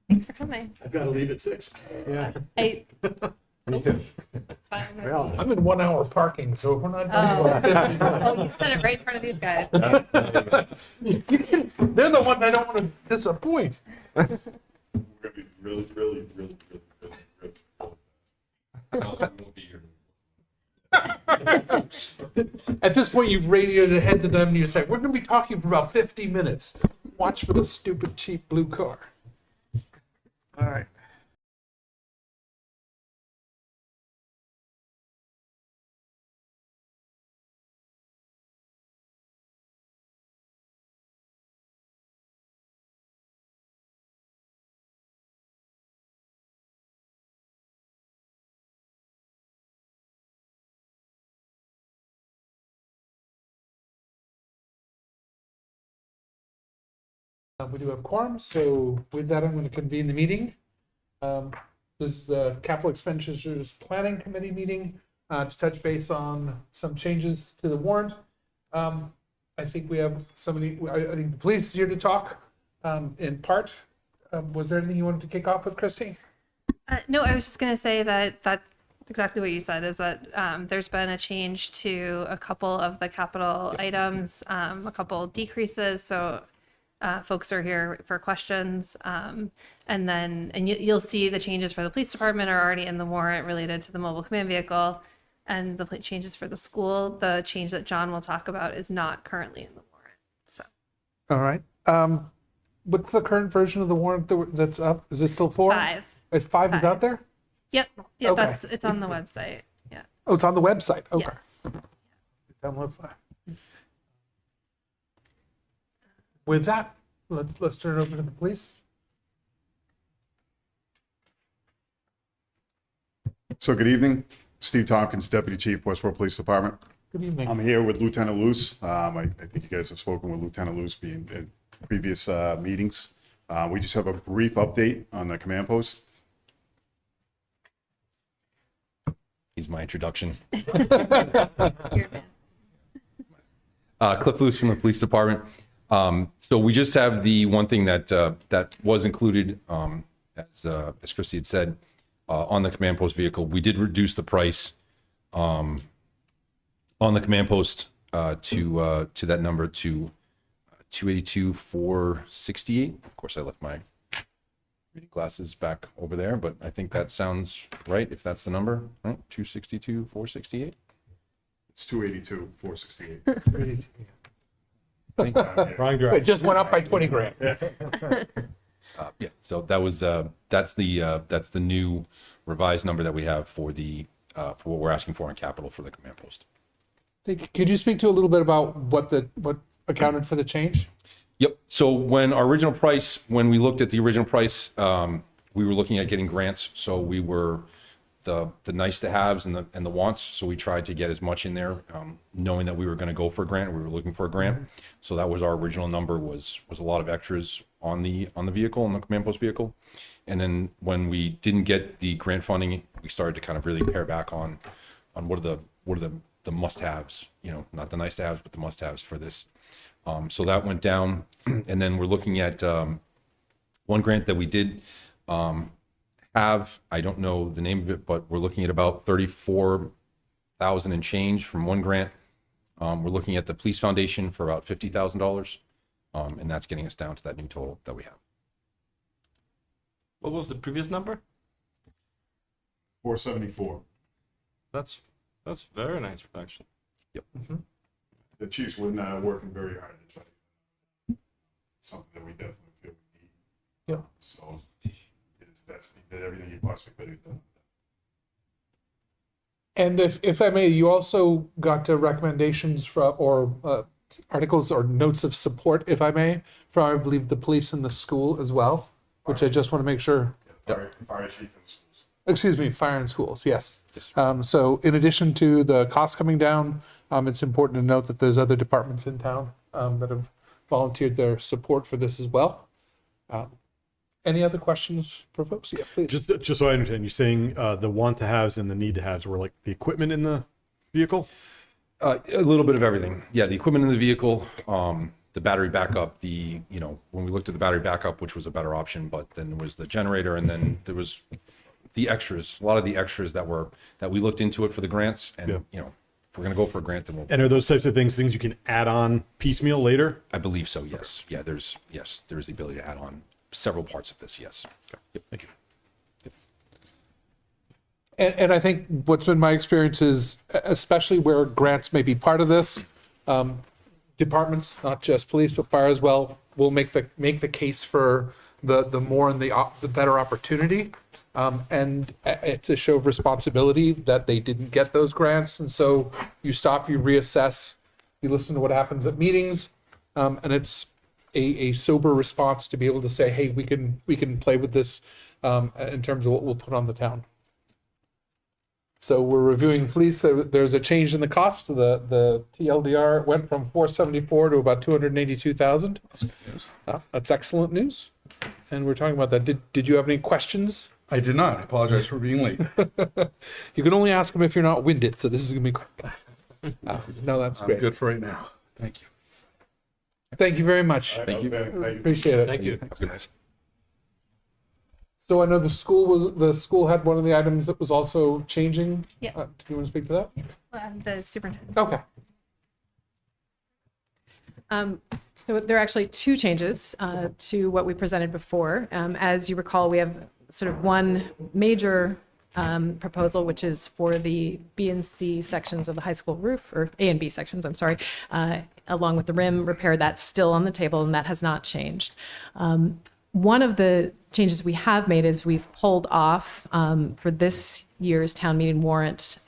Thanks for coming. I've got to leave at 6. Yeah. Me too. It's fine. Well, I'm in 1 hour parking, so if we're not done. Oh, you said it right in front of these guys. They're the ones I don't want to disappoint. We're going to be really, really, really, really, really, really. We'll be here. At this point, you've radioed ahead to them and you say, we're going to be talking for about 50 minutes. Watch for the stupid, cheap blue car. All right. We do have quorum, so with that, I'm going to convene the meeting. This is the Capital Expenditures Planning Committee meeting to touch base on some changes to the warrant. I think we have somebody, I think the police is here to talk in part. Was there anything you wanted to kick off with, Christy? No, I was just going to say that that's exactly what you said, is that there's been a change to a couple of the capital items, a couple decreases. So folks are here for questions. And you'll see the changes for the police department are already in the warrant related to the mobile command vehicle. And the changes for the school, the change that John will talk about is not currently in the warrant. So. All right. What's the current version of the warrant that's up? Is it still 4? 5. Is 5 is out there? Yep. Yeah, Okay. it's on the website. Yeah. Oh, it's on the website. Okay. Yes. Download 5. With that, let's turn it over to the police. So good evening, Steve Tompkins, Deputy Chief, Westborough Police Department. Good evening. I'm here with Lieutenant Luce. I think you guys have spoken with Lieutenant Luce in previous meetings. We just have a brief update on the command post. He's my introduction. You're advanced. Cliff Luce from the police department. So we just have the one thing that that was included, as Christy had said, on the command post vehicle. We did reduce the price on the command post to that number to $282,468. Of course, I left my reading glasses back over there, but I think that sounds right. If that's the number, right? $262,468. It's $282,468. Wrong It direction. just went up by 20 grand. Yeah, so that was that's the new revised number that we have for the for what we're asking for in capital for the command post. Could you speak to a little bit about what accounted for the change? Yep. So when we looked at the original price, we were looking at getting grants. So we were the nice to haves and the wants. So we tried to get as much in there, knowing that we were going to go for a grant. We were looking for a grant. So that was our original number. Was a lot of extras on the vehicle, on the command post vehicle. And then when we didn't get the grant funding, we started to kind of really pare back on what are the must-haves. Not the nice to haves, but the must-haves for this. So that went down, and then we're looking at one grant that we did have. I don't know the name of it, but we're looking at about $34,000 and change from one grant. We're looking at the police foundation for about $50,000, and that's getting us down to that new total that we have. What was the previous number? 474. That's very nice reduction. Yep. Mm-hmm. The chief's been working very hard to try something that we definitely feel we need. Yeah. So he did his best. He did everything he possibly could have done. And if I may, you also got recommendations or articles or notes of support, if I may, from, I believe, the police and the school as well, which I just want to make sure. Fire chief and schools. Excuse me, fire and schools, yes. Yes. So in addition to the cost coming down, it's important to note that there's other departments in town that have volunteered their support for this as well. Any other questions for folks? Yeah, please. Just so I understand, you're saying the want to haves and the need to haves were like the equipment in the vehicle? A little bit of everything. Yeah, the equipment in the vehicle, the battery backup, when we looked at the battery backup, which was a better option, but then there was the generator, and then there was the extras, a lot of the extras that we looked into it for the grants. And, Yeah. if we're going to go for a grant, then And are those types of things you can add on piecemeal later? I believe so. Yes. Yeah. There's the ability to add on several parts of this. Yes. Yep, thank you. And I think what's been my experience is, especially where grants may be part of this, departments, not just police, but fire as well, will make the case for the more and the better opportunity. And it's a show of responsibility that they didn't get those grants. And so you stop, you reassess, you listen to what happens at meetings. And it's a sober response to be able to say, hey, we can play with this in terms of what we'll put on the town. So we're reviewing police. There's a change in the cost. The TLDR went from 474 to about 282,000. That's excellent news. And we're talking about that. Did you have any questions? I did not. I apologize for being late. You can only ask them if you're not winded. So this is gonna be quick. No, that's I'm great. good for right now. Thank you. Thank you very much. Thank you. Thank you. Appreciate it. Thank you. So I know the school had one of the items that was also changing. Yeah. Do you want to speak to that? The superintendent. Okay. So there are actually two changes to what we presented before. As you recall, we have sort of one major proposal, which is for the B and C sections of the high school roof, or A and B sections, I'm sorry, along with the rim repair. That's still on the table, and that has not changed. One of the changes we have made is we've pulled off for this year's town meeting warrant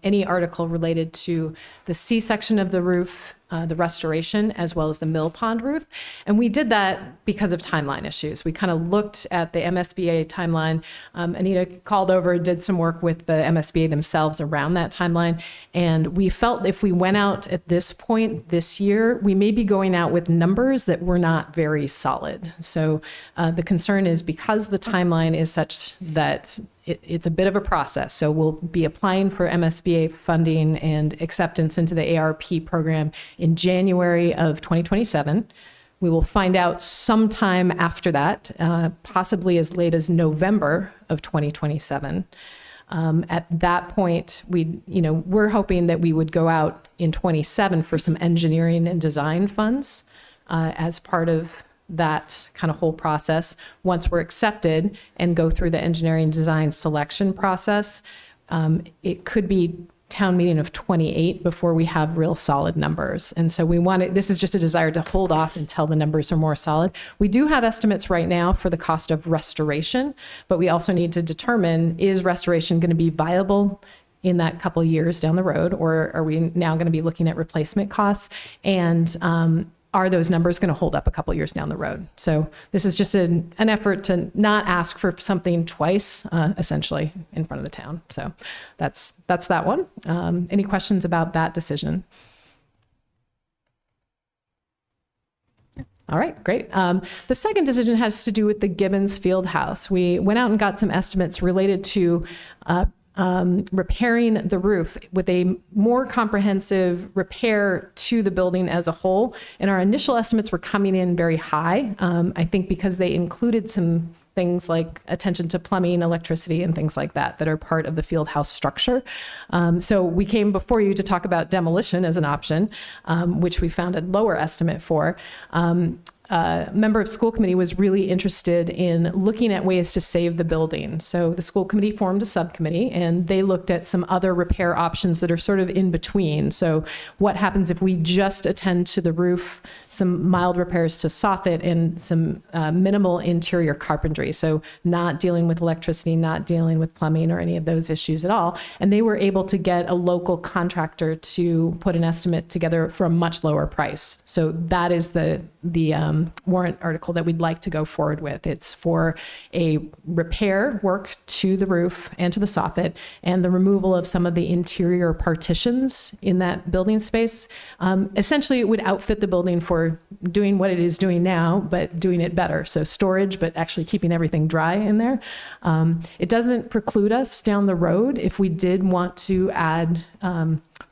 any article related to the C section of the roof, the restoration, as well as the mill pond roof. And we did that because of timeline issues. We kind of looked at the MSBA timeline. Anita called over, did some work with the MSBA themselves around that timeline. And we felt if we went out at this point this year, we may be going out with numbers that were not very solid. So the concern is because the timeline is such that it's a bit of a process. So we'll be applying for MSBA funding and acceptance into the ARP program in January of 2027. We will find out sometime after that, possibly as late as November of 2027. At that point, we're hoping that we would go out in 27 for some engineering and design funds as part of that kind of whole process. Once we're accepted and go through the engineering design selection process, it could be town meeting of 28 before we have real solid numbers. And so this is just a desire to hold off until the numbers are more solid. We do have estimates right now for the cost of restoration, but we also need to determine, is restoration going to be viable in that couple years down the road, or are we now going to be looking at replacement costs? And are those numbers going to hold up a couple years down the road? So this is just an effort to not ask for something twice, essentially, in front of the town. So that's that one. Any questions about that decision? All right, great. The second decision has to do with the Gibbons Field House. We went out and got some estimates related to repairing the roof with a more comprehensive repair to the building as a whole. And our initial estimates were coming in very high, I think because they included some things like attention to plumbing, electricity, and things like that are part of the field house structure. So we came before you to talk about demolition as an option, which we found a lower estimate for. A member of school committee was really interested in looking at ways to save the building. So the school committee formed a subcommittee, and they looked at some other repair options that are sort of in between. So what happens if we just attend to the roof, some mild repairs to soffit, and some minimal interior carpentry? So not dealing with electricity, not dealing with plumbing or any of those issues at all. And they were able to get a local contractor to put an estimate together for a much lower price. So that is the warrant article that we'd like to go forward with. It's for a repair work to the roof and to the soffit, and the removal of some of the interior partitions in that building space. Essentially, it would outfit the building for doing what it is doing now, but doing it better. So storage, but actually keeping everything dry in there. It doesn't preclude us down the road if we did want to add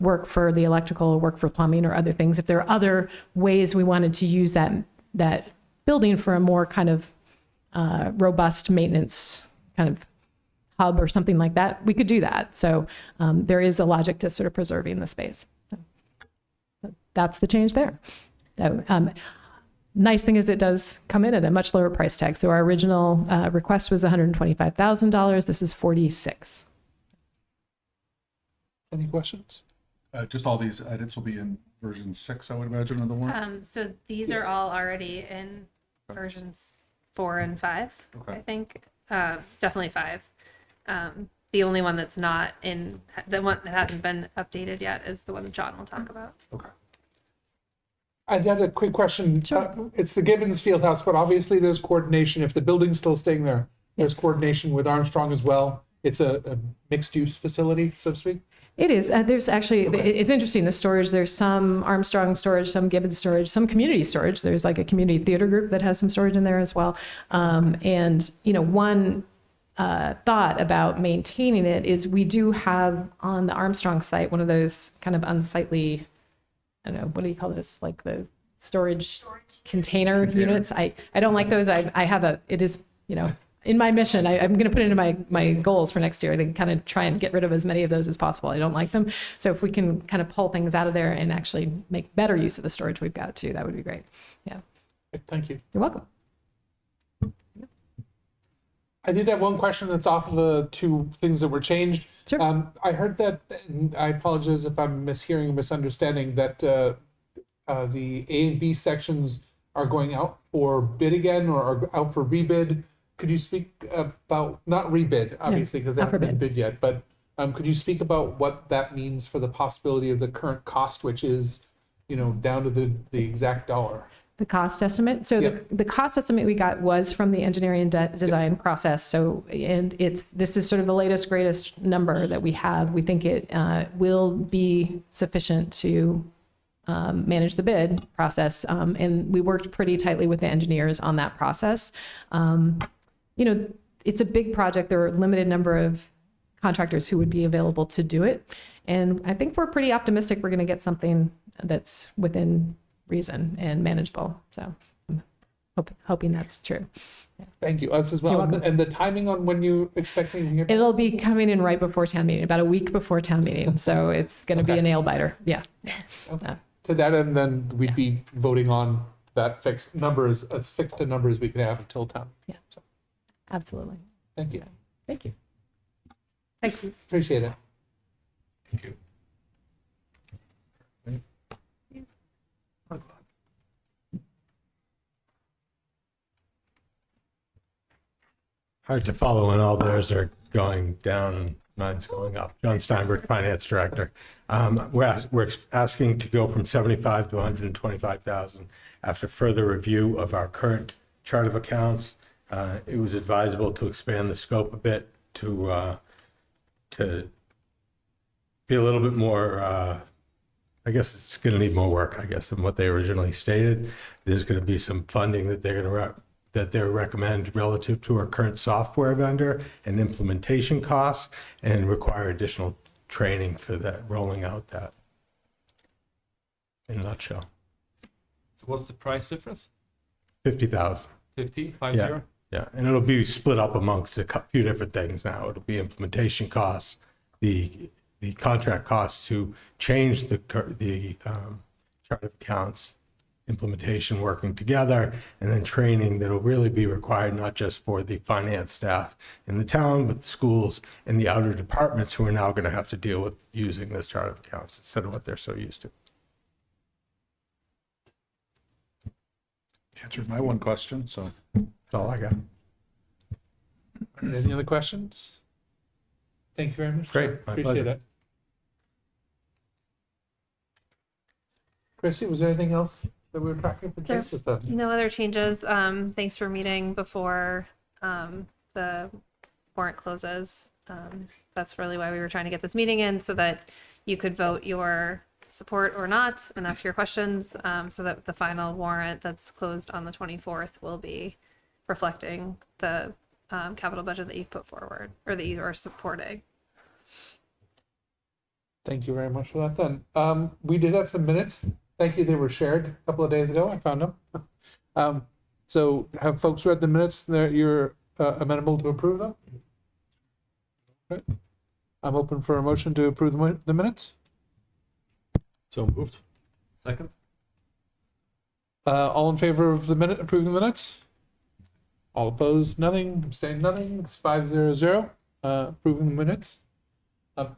work for the electrical, or work for plumbing or other things. If there are other ways we wanted to use that building for a more kind of robust maintenance kind of hub or something like that, we could do that. So there is a logic to sort of preserving the space. So that's the change there. So, nice thing is it does come in at a much lower price tag. So our original request was $125,000. This is $46,000. Any questions? Just all these edits will be in version 6, I would imagine, of the warrant? So these are all already in versions 4 and 5, Okay. I think. Definitely 5. The only one that's not in, the one that hasn't been updated yet is the one that John will talk about. Okay. I had a quick question. It's the Gibbons Fieldhouse, but obviously there's coordination. If the building's still staying there, there's coordination with Armstrong as well. It's a mixed-use facility, so to speak. It is. There's actually, it's interesting, the storage, there's some Armstrong storage, some Gibbons storage, some community storage. There's like a community theater group that has some storage in there as well. And, you know, one thought about maintaining it is we do have on the Armstrong site one of those kind of unsightly, I don't know, what do you call this? Like the storage container units. I don't like those. I have it is, you know, in my mission, I'm going to put it into my goals for next year to kind of try and get rid of as many of those as possible. I don't like them. So if we can kind of pull things out of there and actually make better use of the storage we've got too, that would be great. Yeah. Thank you. You're welcome. I did have one question that's off of the 2 things that were changed. Sure. I heard that, and I apologize if I'm mishearing or misunderstanding, that the A and B sections are going out for bid again or are out for rebid. Could you speak about, not rebid, obviously, because they out for haven't been bid. bid yet, but could you speak about what that means for the possibility of the current cost, which is, you know, down to the exact dollar? The cost estimate. So Yep. the cost estimate we got was from the engineering and design process. So, and this is sort of the latest, greatest number that we have. We think it will be sufficient to manage the bid process. And we worked pretty tightly with the engineers on that process. You know, it's a big project. There are a limited number of contractors who would be available to do it. And I think we're pretty optimistic we're going to get something that's within reason and manageable. So I'm hoping that's true. Thank you. Us as well. You're welcome. And the timing on when you expecting to hear? It'll be coming in right before town meeting, about a week before town meeting. So it's going to be Okay. a nail biter. Yeah. Okay. To that end, then we'd be voting on that fixed numbers, as fixed a number as we can have until town. Yeah. Absolutely. Thank you. Thank you. Thanks. Appreciate it. Thank you. Hard to follow when all theirs are going down and mine's going up. John Steinberg, Finance Director. We're asking to go from 75 to 125,000 after further review of our current chart of accounts. It was advisable to expand the scope a bit to be a little bit more, I guess it's going to need more work, I guess, than what they originally stated. There's going to be some funding that they recommend relative to our current software vendor and implementation costs, and require additional training for that, rolling out that, in a nutshell. So what's the price difference? 50,000. 50? 50? Yeah. Yeah, and it'll be split up amongst a few different things now. It'll be implementation costs, the contract costs to change the chart of accounts, implementation working together, and then training that'll really be required not just for the finance staff in the town, but the schools and the outer departments who are now going to have to deal with using this chart of accounts instead of what they're so used to. Answered my one question, so. That's all I got. Any other questions? Thank you very much. Great, my Appreciate pleasure. it. Chrissy, was there anything else that we were tracking for There- changes? Just No other changes. Thanks for meeting before the warrant closes. That's really why we were trying to get this meeting in, so that you could vote your support or not and ask your questions, so that the final warrant that's closed on the 24th will be reflecting the capital budget that you've put forward or that you are supporting. Thank you very much for that then. We did have some minutes. Thank you. They were shared a couple of days ago. I found them. So have folks read the minutes that you're amenable to approve them? Okay. I'm open for a motion to approve the minutes. So moved. Second? All in favor of approving the minutes? All opposed, nothing, abstained, nothing. It's 500, approving the minutes.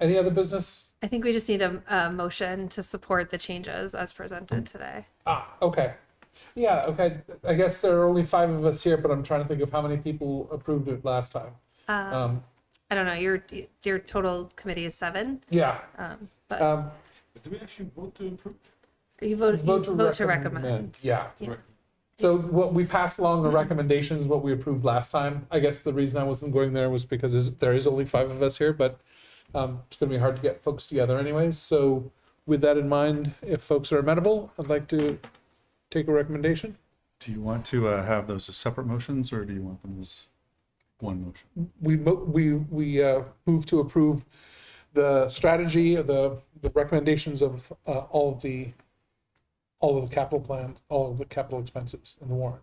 Any other business? I think we just need a motion to support the changes as presented today. Okay. Yeah, okay. I guess there are only 5 of us here, but I'm trying to think of how many people approved it last time. I don't know, your total committee is 7, Yeah. but Do we actually vote to approve? you vote to recommend. Yeah. Yeah. So what we passed along the recommendations, what we approved last time. I guess the reason I wasn't going there was because there is only 5 of us here, but it's going to be hard to get folks together anyways. So with that in mind, if folks are amenable, I'd like to take a recommendation. Do you want to have those as separate motions, or do you want them as one motion? We move to approve the strategy, the recommendations of all of the capital plans, all of the capital expenses in the warrant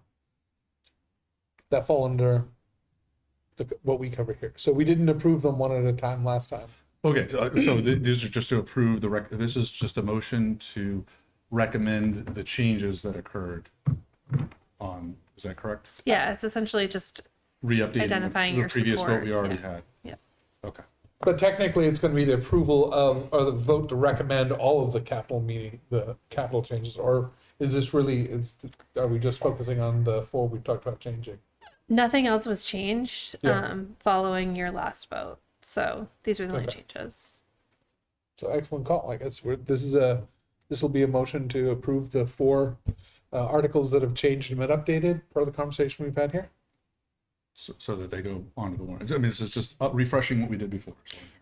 that fall under what we cover here. So we didn't approve them one at a time last time. Okay, so these are just to approve this is just a motion to recommend the changes that occurred on, is that correct? Yeah, it's essentially just Re-updating Identifying the your previous vote support, we already yeah. had. Yeah. Okay. But technically, it's going to be the approval of, or the vote to recommend all of the capital changes, or is this really, are we just focusing on the 4 we talked about changing? nothing else was changed Yeah. following your last vote. So these were the only Okay. changes. So excellent call. I guess this will be a motion to approve the 4 articles that have changed and been updated per the conversation we've had here. So that they go onto the warrant. I mean, this is just refreshing what we did before.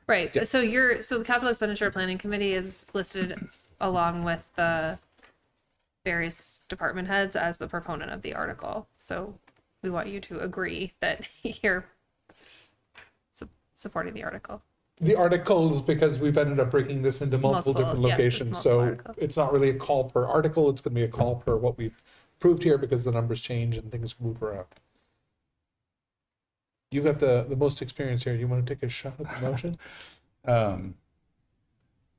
Right. Yeah. So the capital expenditure planning committee is listed along with the various department heads as the proponent of the article. So we want you to agree that you're supporting the article. The articles, because we've ended up breaking this into multiple different Yes, it's locations, multiple so articles. it's not really a call per article, it's gonna be a call per what we've approved here, because the numbers change and things move around. You got the most experience here, do you wanna take a shot at the motion?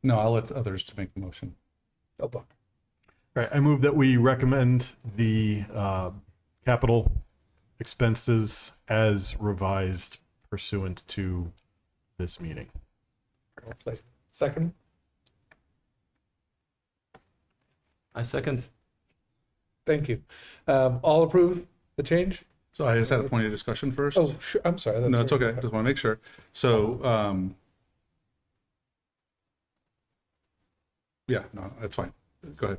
No, I'll let others to make the motion. Oh, Buck. All right, I move that we recommend the capital expenses as revised pursuant to this meeting. Well played. Second, I second. thank you. All approve the change? So I just had a point of discussion first. Oh, sure, I'm sorry. No, it's right. okay. Just want to make sure. So, yeah, no, that's fine. Go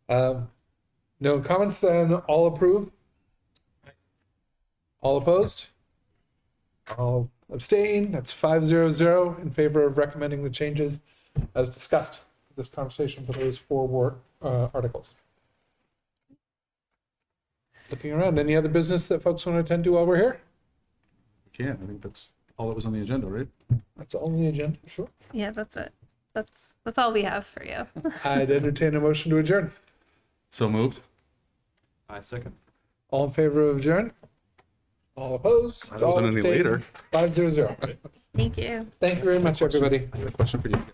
ahead. No comments, then all approve? All opposed? All abstain? That's 500 in favor of recommending the changes as discussed. This conversation for those 4 articles. Looking around, any other business that folks want to attend to while we're here? We can. I think that's all that was on the agenda, right? That's all on the agenda, sure. Yeah, that's it. That's all we have for you. I'd entertain a motion to adjourn. So moved. I second. All in favor of adjourn? All opposed? That wasn't any later. 500. Thank you. Thank you very much, everybody. I have a question for you.